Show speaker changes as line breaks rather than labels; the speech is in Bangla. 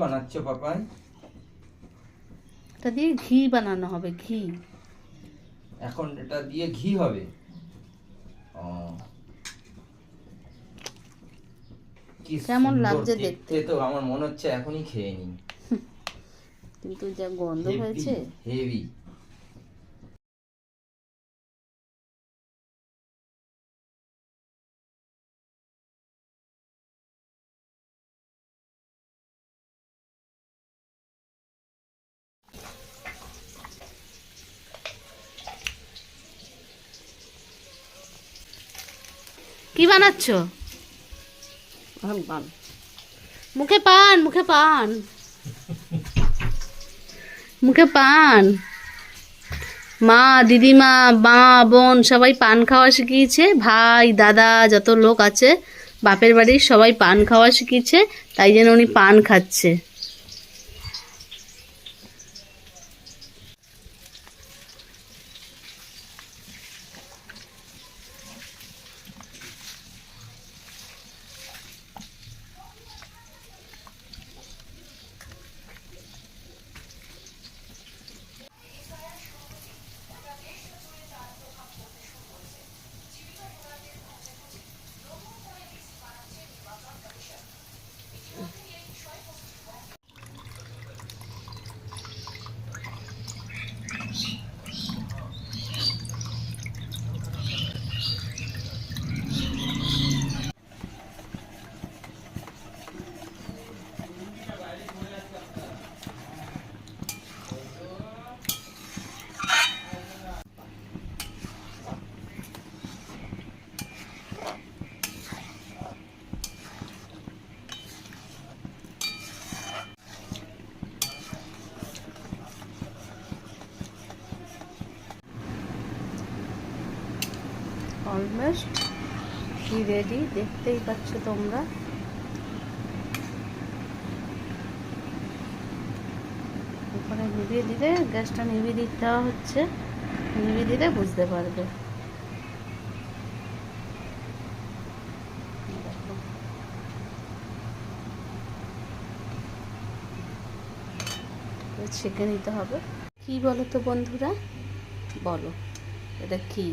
বানাচ্ছো পাপাই?
এটা দিয়ে ঘি বানানো হবে, ঘি।
এখন এটা দিয়ে ঘি হবে? ও, কি
কেমন
সুন্দর
লাগছে
দেখতে!
দেখতে?
তো আমার মনে হচ্ছে এখনই খেয়ে নিই।
কিন্তু যা গন্ধ
হেভি
হয়েছে।
হেভি।
কি বানাচ্ছো? মুখে পান, মুখে পান, মুখে পান। মা, দিদিমা, মা, বোন সবাই পান খাওয়া শিখিয়েছে। ভাই, দাদা, যত লোক আছে বাপের বাড়ির সবাই পান খাওয়া শিখিয়েছে। তাই জন্য উনি পান খাচ্ছে। অলমোস্ট ঘি রেডি, দেখতেই পাচ্ছ তোমরা। উপরে নিভিয়ে দিলে, গ্যাসটা নিভিয়ে দিতে দেওয়া হচ্ছে, নিভিয়ে দিলে বুঝতে পারবে। ছেঁকে নিতে হবে। কি বলো তো বন্ধুরা, বলো এটা কি?